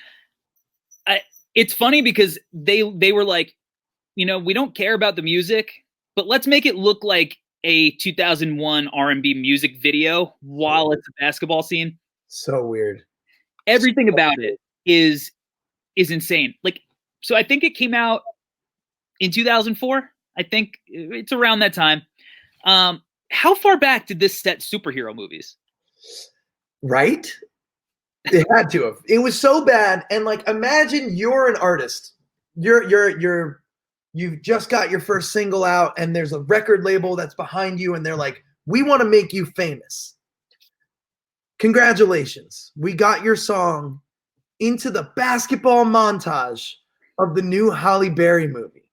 It's funny because they were like, you know, we don't care about the music, but let's make it look like a 2001 R&B music video while it's a basketball scene. So weird. Everything about it is insane. Like, so I think it came out in 2004. I think it's around that time. How far back did this set superhero movies? Right? It had to have. It was so bad. And like, imagine you're an artist. You've just got your first single out, and there's a record label that's behind you, and they're like, we want to make you famous. Congratulations. We got your song into the basketball montage of the new Halle Berry movie.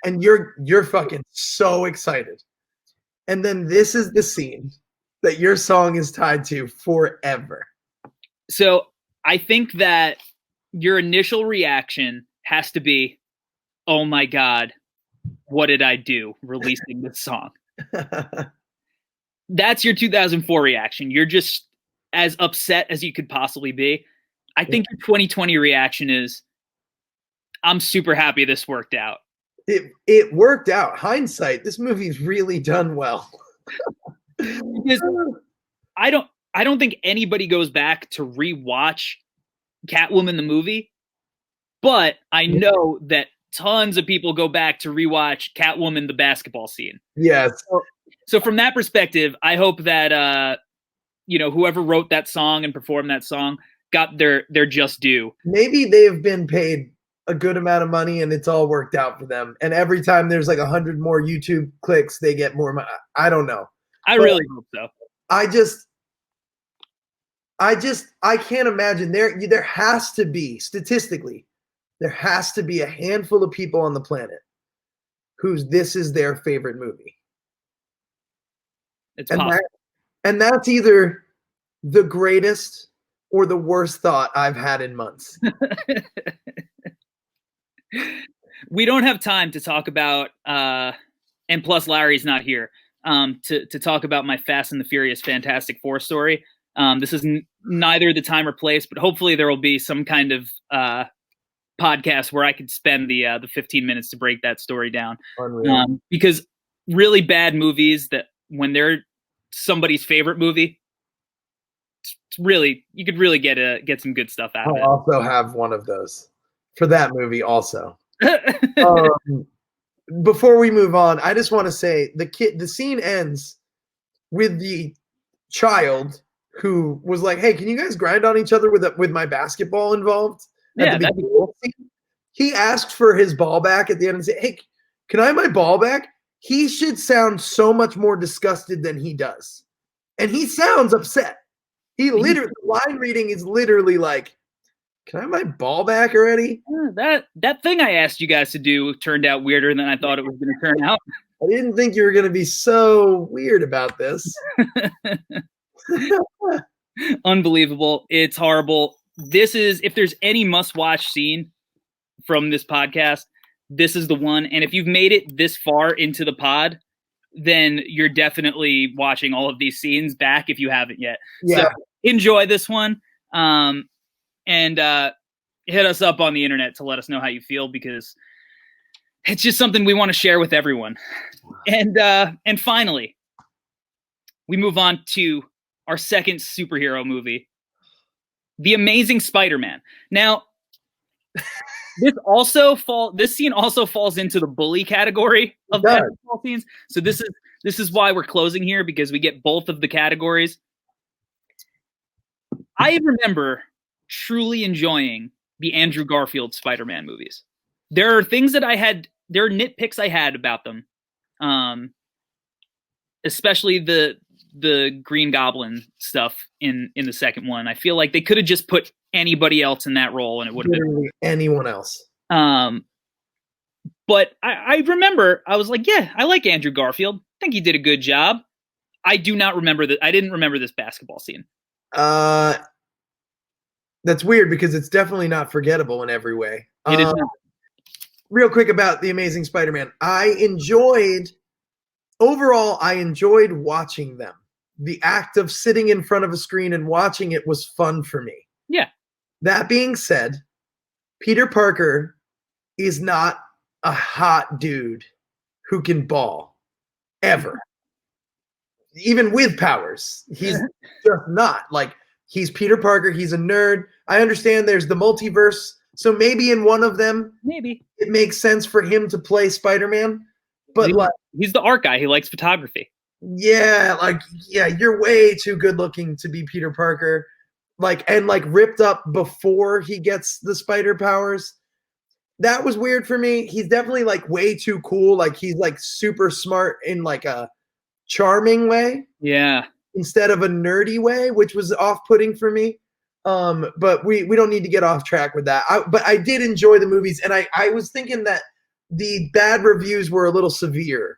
And you're fucking so excited. And then this is the scene that your song is tied to forever. So I think that your initial reaction has to be, oh my God, what did I do releasing this song? That's your 2004 reaction. You're just as upset as you could possibly be. I think your 2020 reaction is, I'm super happy this worked out. It worked out. Hindsight, this movie's really done well. Because I don't think anybody goes back to rewatch Catwoman the movie, but I know that tons of people go back to rewatch Catwoman the basketball scene. Yes. So from that perspective, I hope that whoever wrote that song and performed that song got their just due. Maybe they've been paid a good amount of money and it's all worked out for them. And every time there's like 100 more YouTube clicks, they get more money. I don't know. I really hope so. I can't imagine there has to be, statistically, there has to be a handful of people on the planet this is their favorite movie. It's possible. And that's either the greatest or the worst thought I've had in months. We don't have time to talk about, and plus Larry's not here. to talk about my Fast and the Furious Fantastic Four story. This is neither the time or place, but hopefully there will be some kind of podcast where I could spend the 15 minutes to break that story down. Because really bad movies, that when they're somebody's favorite movie, it's really, you could really get some good stuff out of it. I also have one of those for that movie also. Before we move on, I just want to say the scene ends with the child who was like, "Hey, can you guys grind on each other with my basketball involved?" Yeah, that'd be cool. He asked for his ball back at the end and said, "Hey, can I have my ball back?" He should sound so much more disgusted than he does. And he sounds upset. He literally, the line reading is literally like, "Can I have my ball back already?" That thing I asked you guys to do turned out weirder than I thought it was going to turn out. I didn't think you were going to be so weird about this. Unbelievable. It's horrible. This is, if there's any must-watch scene from this podcast, this is the one. And if you've made it this far into the pod, then you're definitely watching all of these scenes back if you haven't yet. Yeah. So enjoy this one. And hit us up on the internet to let us know how you feel, because it's just something we want to share with everyone. And finally, we move on to our second superhero movie, The Amazing Spider-Man. Now, this scene also falls into the bully category of basketball scenes. So this is why we're closing here, because we get both of the categories. I remember truly enjoying the Andrew Garfield Spider-Man movies. There are things that there are nitpicks I had about them. Especially the Green Goblin stuff in the second one. I feel like they could have just put anybody else in that role and it would have been anyone else. But I remember, I was like, yeah, I like Andrew Garfield. I think he did a good job. I do not remember that. I didn't remember this basketball scene. That's weird, because it's definitely not forgettable in every way. It is not. Real quick about The Amazing Spider-Man. Overall, I enjoyed watching them. The act of sitting in front of a screen and watching it was fun for me. Yeah. That being said, Peter Parker is not a hot dude who can ball ever. Even with powers, he's just not. Like, he's Peter Parker. He's a nerd. I understand there's the multiverse, so maybe in one of them, it makes sense for him to play Spider-Man. But he's the art guy. He likes photography. Yeah, you're way too good looking to be Peter Parker. And ripped up before he gets the spider powers. That was weird for me. He's definitely way too cool. He's super smart in a charming way. Yeah. Instead of a nerdy way, which was off-putting for me. But we don't need to get off track with that. But I did enjoy the movies, and I was thinking that the bad reviews were a little severe.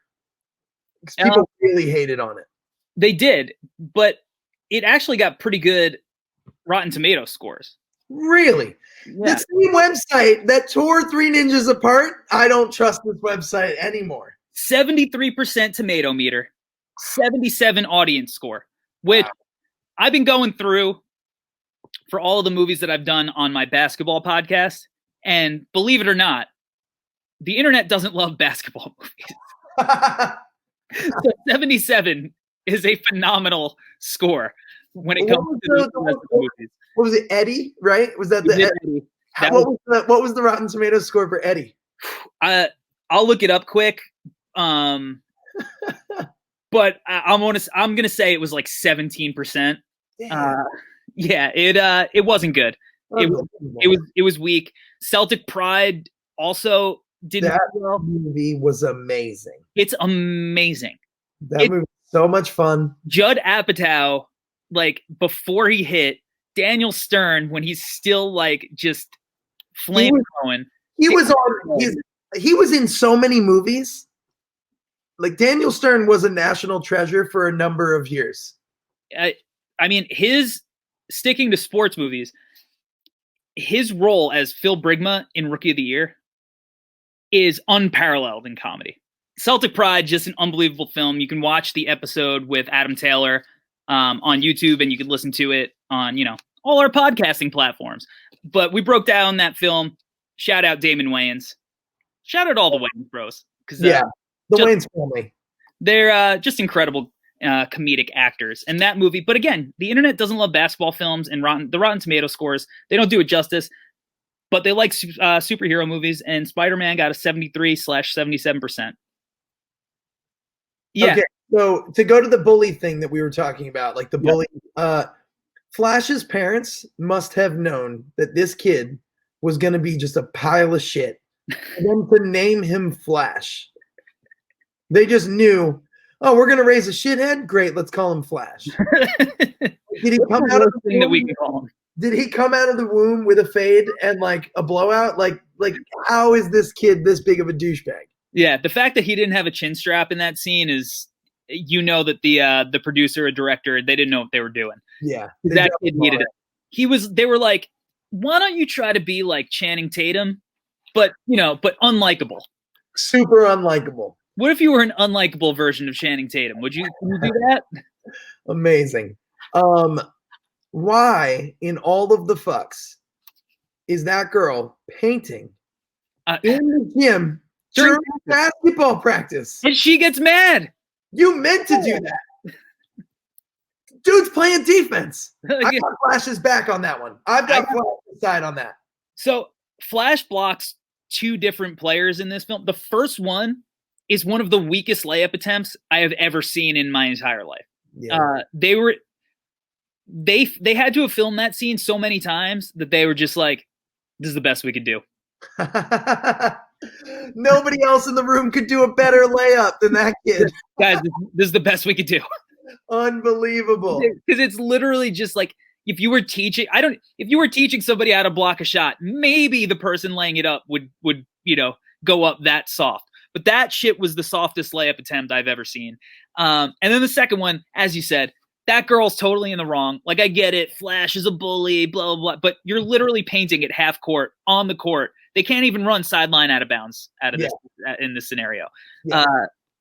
People really hated on it. They did, but it actually got pretty good Rotten Tomatoes scores. Really? Yeah. The same website that tore Three Ninjas apart, I don't trust this website anymore. 73% tomato meter, 77 audience score, which I've been going through for all of the movies that I've done on my basketball podcast. And believe it or not, the internet doesn't love basketball movies. So 77 is a phenomenal score when it comes to movies. What was it, Eddie? Right? Was that the Eddie? What was the Rotten Tomatoes score for Eddie? I'll look it up quick. But I'm gonna say it was 17%. Yeah, it wasn't good. It was weak. Celtic Pride also didn't. That movie was amazing. It's amazing. That movie was so much fun. Judd Apatow, before he hit Daniel Stern, when he's still just flame throwing. He was in so many movies. Daniel Stern was a national treasure for a number of years. I mean, his sticking to sports movies, his role as Phil Brigma in Rookie of the Year is unparalleled in comedy. Celtic Pride, just an unbelievable film. You can watch the episode with Adam Taylor on YouTube, and you can listen to it on, all our podcasting platforms. But we broke down that film. Shout out Damon Wayans. Shout out all the Wayans bros. The Wayans family. They're just incredible comedic actors. And that movie, but again, the internet doesn't love basketball films, and the Rotten Tomato scores, they don't do it justice. But they like superhero movies, and Spider-Man got a 73/77%. Yeah. Okay, so to go to the bully thing that we were talking about, like the bully, Flash's parents must have known that this kid was going to be just a pile of shit. And then to name him Flash, they just knew, oh, we're going to raise a shithead? Great, let's call him Flash. Did he come out of the thing that we can call him? Did he come out of the womb with a fade and like a blowout? Like how is this kid this big of a douchebag? Yeah, the fact that he didn't have a chin strap in that scene is, that the producer or director, they didn't know what they were doing. Yeah, that kid needed it. They were like, why don't you try to be like Channing Tatum, but unlikable, super unlikable. What if you were an unlikable version of Channing Tatum? Can you do that? Amazing. Why in all of the fucks is that girl painting in the gym during basketball practice? And she gets mad. You meant to do that. Dude's playing defense. I got Flash's back on that one. I've got Flash's side on that. So Flash blocks two different players in this film. The first one is one of the weakest layup attempts I have ever seen in my entire life. Yeah. They had to have filmed that scene so many times that they were just like, this is the best we could do. Nobody else in the room could do a better layup than that kid. Guys, this is the best we could do. Unbelievable. Because it's literally just like, if you were teaching somebody how to block a shot, maybe the person laying it up would go up that soft. But that shit was the softest layup attempt I've ever seen. And then the second one, as you said, that girl's totally in the wrong. Like, I get it. Flash is a bully, blah, blah, blah. But you're literally painting at half court, on the court. They can't even run sideline out of bounds this in this scenario. Yeah.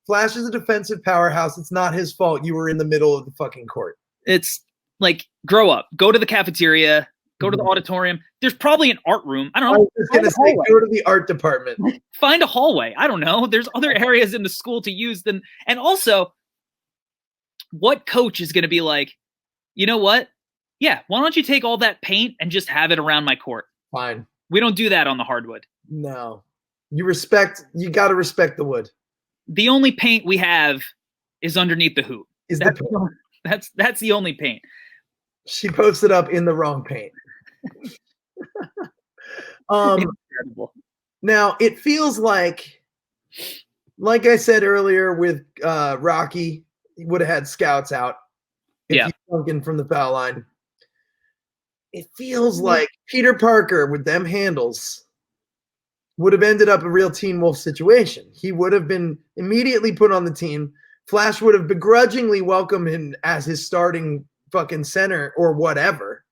Flash is a defensive powerhouse. It's not his fault you were in the middle of the fucking court. It's like, grow up. Go to the cafeteria. Go to the auditorium. There's probably an art room. I don't know. I was just going to say, go to the art department. Find a hallway. I don't know. There's other areas in the school to use them. And also, what coach is going to be like, you know what? Yeah, why don't you take all that paint and just have it around my court? Fine. We don't do that on the hardwood. No. You got to respect the wood. The only paint we have is underneath the hoop. That's the only paint. She posted up in the wrong paint. Incredible. Now, it feels like I said earlier with Rocky, he would have had scouts out if he sunk in from the foul line. It feels like Peter Parker with them handles would have ended up a real Teen Wolf situation. He would have been immediately put on the team. Flash would have begrudgingly welcomed him as his starting fucking center or whatever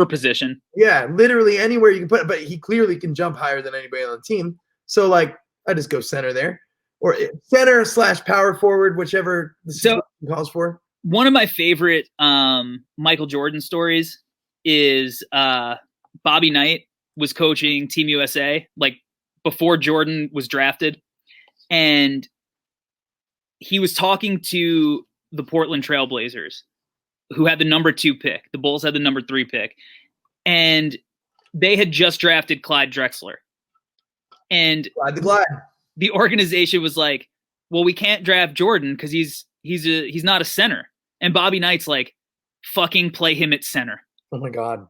position. Yeah, literally anywhere you can put it, but he clearly can jump higher than anybody on the team. So like, I just go center there, or center / power forward, whichever the situation calls for. One of my favorite Michael Jordan stories is Bobby Knight was coaching Team USA like before Jordan was drafted, and he was talking to the Portland Trailblazers, who had the number 2 pick. The Bulls had the number 3 pick. And they had just drafted Clyde Drexler. And the organization was like, well, we can't draft Jordan because he's not a center. And Bobby Knight's like, fucking play him at center. Oh my God.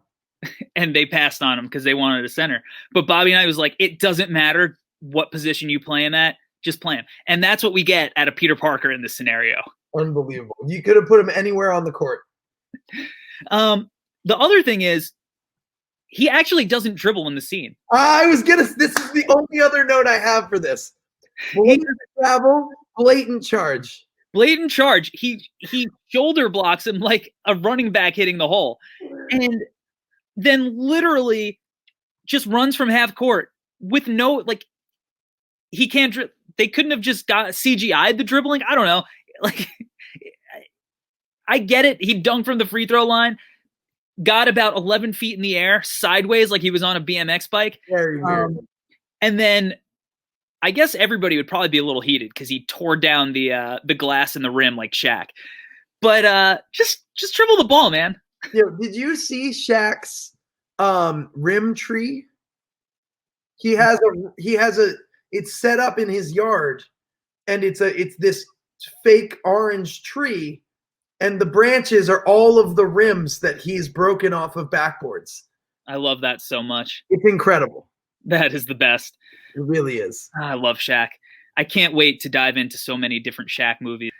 And they passed on him because they wanted a center. But Bobby Knight was like, it doesn't matter what position you play him at, just play him. And that's what we get out of Peter Parker in this scenario. Unbelievable. You could have put him anywhere on the court. The other thing is, he actually doesn't dribble in the scene. This is the only other note I have for this. Blatant travel, blatant charge. Blatant charge. He shoulder blocks him like a running back hitting the hole. And then literally just runs from half court with no, like, he can't they couldn't have just got CGI'd the dribbling. I don't know. Like, I get it. He dunked from the free throw line, got about 11 feet in the air sideways like he was on a BMX bike. Very weird. And then I guess everybody would probably be a little heated because he tore down the glass in the rim like Shaq. But just dribble the ball, man. Yo, did you see Shaq's rim tree? He has a it's set up in his yard, and it's this fake orange tree, and the branches are all of the rims that he's broken off of backboards. I love that so much. It's incredible. That is the best. It really is. I love Shaq. I can't wait to dive into so many different Shaq movies.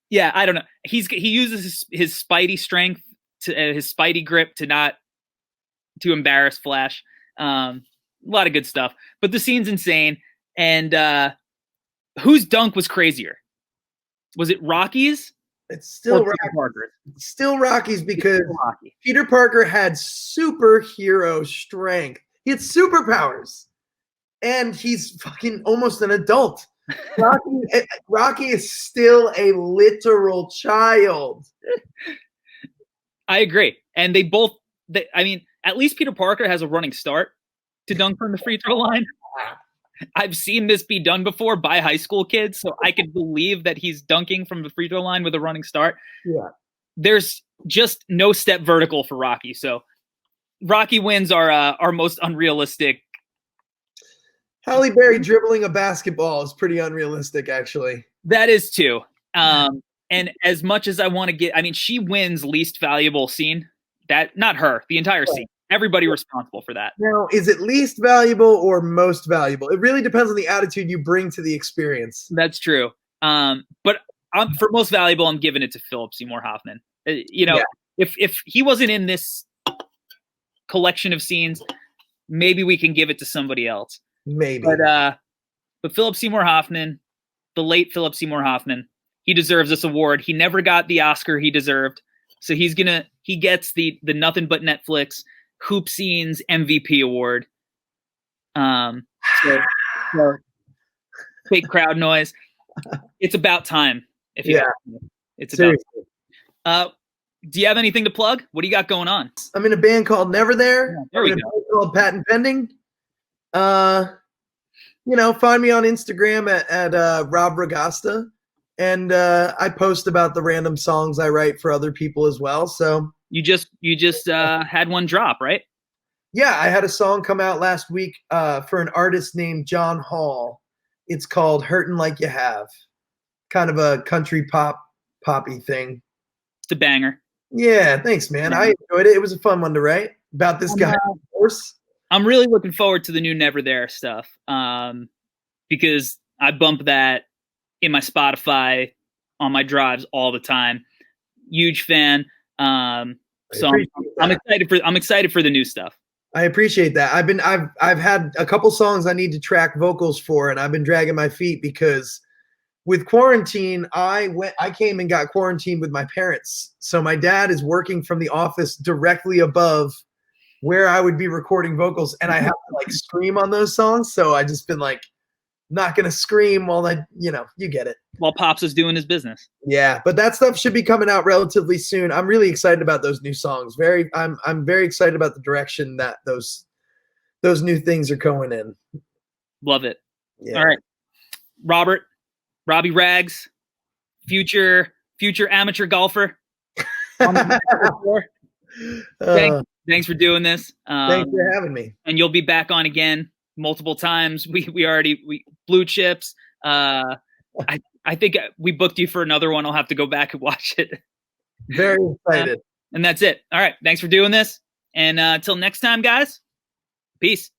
Yeah, I don't know. He uses his Spidey strength to his Spidey grip to embarrass Flash. A lot of good stuff, but the scene's insane. And whose dunk was crazier? Was it Rocky's? It's still Peter Parker's? Still Rocky's because Rocky. Peter Parker had superhero strength. He had superpowers, and he's fucking almost an adult. Rocky is still a literal child. I agree. And they both, I mean, at least Peter Parker has a running start to dunk from the free throw line. I've seen this be done before by high school kids, so I can believe that he's dunking from the free throw line with a running start. Yeah. There's just no step vertical for Rocky. So Rocky wins our most unrealistic. Halle Berry dribbling a basketball is pretty unrealistic, actually. That is too. And as much as I want to get, I mean, she wins least valuable scene. That, not her, the entire scene. Everybody responsible for that. Now, is it least valuable or most valuable? It really depends on the attitude you bring to the experience. That's true. But for most valuable, I'm giving it to Philip Seymour Hoffman. If he wasn't in this collection of scenes, maybe we can give it to somebody else. Maybe. But Philip Seymour Hoffman, the late Philip Seymour Hoffman, he deserves this award. He never got the Oscar he deserved. So he gets the Nothing But Netflix Hoop Scenes MVP award. So fake crowd noise. It's about time. If you it's about time. Do you have anything to plug? What do you got going on? I'm in a band called Never There. Yeah, there we go. A band called Patent Pending. Find me on Instagram at Rob Ragasta. And I post about the random songs I write for other people as well. So you just had one drop, right? Yeah, I had a song come out last week for an artist named John Hall. It's called Hurtin' Like You Have. Kind of a country poppy thing. It's a banger. Yeah, thanks, man. I enjoyed it. It was a fun one to write about this guy. Of course. I'm really looking forward to the new Never There stuff because I bump that in my Spotify on my drives all the time. Huge fan. So I'm excited for the new stuff. I appreciate that. I've had a couple songs I need to track vocals for, and I've been dragging my feet because with quarantine, I came and got quarantined with my parents. So my dad is working from the office directly above where I would be recording vocals, and I have to scream on those songs. So I just been not gonna scream while you get it. While Pops is doing his business. Yeah, but that stuff should be coming out relatively soon. I'm really excited about those new songs. I'm very excited about the direction that those new things are going in. Love it. Yeah. All right. Robbie Rags, future amateur golfer. Thanks for doing this. Thanks for having me. And you'll be back on again multiple times. We Blue Chips. I think we booked you for another one. I'll have to go back and watch it. Very excited. And that's it. All right. Thanks for doing this. And until next time, guys, peace.